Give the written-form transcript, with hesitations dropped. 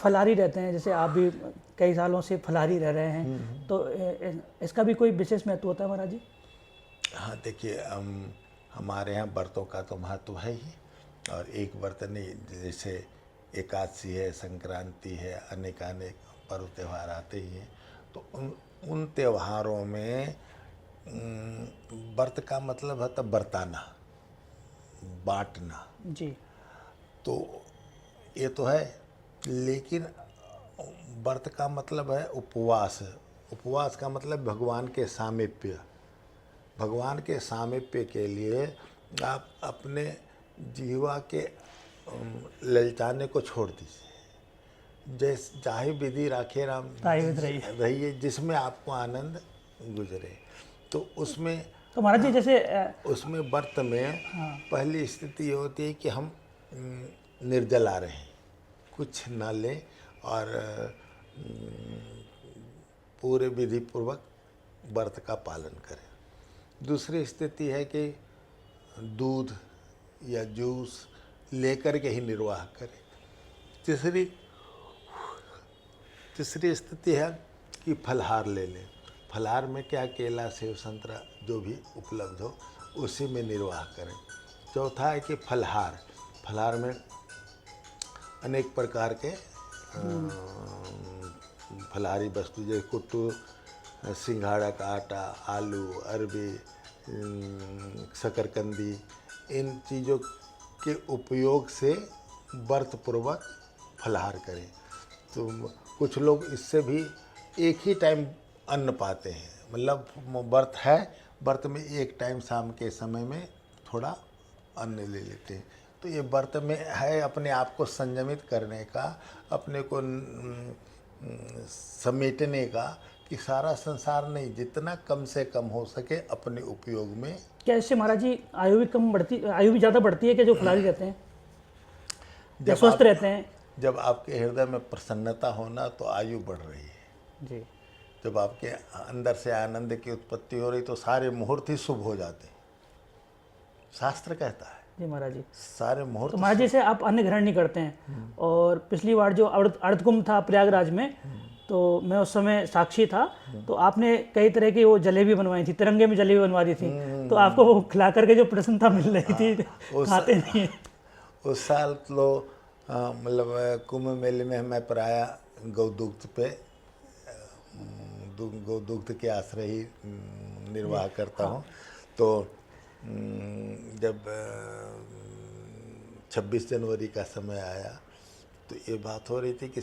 फलाहारी रहते हैं, जैसे आप भी कई सालों से फलाहारी रह रहे हैं, तो इसका भी कोई विशेष महत्व होता है महाराज जी? हाँ देखिए, हमारे यहाँ व्रतों का तो महत्व है ही, और एक व्रत नहीं, जैसे एकादशी है, संक्रांति है, अनेक अनेक पर्व त्यौहार आते ही हैं। तो उन त्योहारों में व्रत का मतलब है तब बरताना, बांटना। जी तो ये तो है, लेकिन व्रत का मतलब है उपवास। उपवास का मतलब भगवान के सामीप्य। भगवान के सामीप्य के लिए आप अपने जीवा के ललचाने को छोड़ दीजिए। जैसे चाहे विधि राखे राम रहिए, जिसमें आपको आनंद गुजरे। तो उसमें तो महाराज जी जैसे उसमें व्रत में पहली स्थिति ये होती है कि हम निर्जला रहें, कुछ न लें, और पूरे विधि पूर्वक व्रत का पालन करें। दूसरी स्थिति है कि दूध या जूस लेकर के ही निर्वाह करें। तीसरी स्थिति है कि फलहार ले लें। फलहार में क्या, केला, सेव, संतरा जो भी उपलब्ध हो उसी में निर्वाह करें। चौथा है कि फलहार। फलहार में अनेक प्रकार के फलहारी वस्तु, जैसे कुट्टू, सिंघाड़ा का आटा, आलू, अरबी, शकरकंदी, इन चीज़ों के उपयोग से व्रत पूर्वक फलहार करें। तो कुछ लोग इससे भी एक ही टाइम अन्न पाते हैं, मतलब व्रत है, व्रत में एक टाइम शाम के समय में थोड़ा अन्न ले लेते हैं। तो ये व्रत में है अपने आप को संयमित करने का, अपने को समेटने का, कि सारा संसार नहीं, जितना कम से कम हो सके अपने उपयोग में। क्या इससे महाराज जी आयु भी कम बढ़ती, आयु भी ज़्यादा बढ़ती है कि जो फलाहारी रहते हैं, या स्वस्थ रहते हैं? जब आपके हृदय में प्रसन्नता होना तो आयु बढ़ रही है जी। जब आपके अंदर से आनंद की उत्पत्ति हो रही तो सारे मुहूर्त ही शुभ हो जाते हैं, शास्त्र कहता है। जी महाराज जी। सारे मुहूर्त। तो महाराज जी से आप अन्न ग्रहण नहीं करते हैं, और पिछली बार जो अर्धकुंभ था प्रयागराज में, तो मैं उस समय साक्षी था, तो आपने कई तरह की वो जलेबी बनवाई थी, तिरंगे में जलेबी बनवा दी थी, तो आपको वो खिला करके जो प्रसन्नता मिल रही थी, खाते नहीं है। उस साल तो मतलब कुंभ मेले में मैं प्राय गौदुग्ध पे, गौदुग्ध के आश्रय ही निर्वाह करता हूँ। तो जब 26 जनवरी का समय आया तो ये बात हो रही थी कि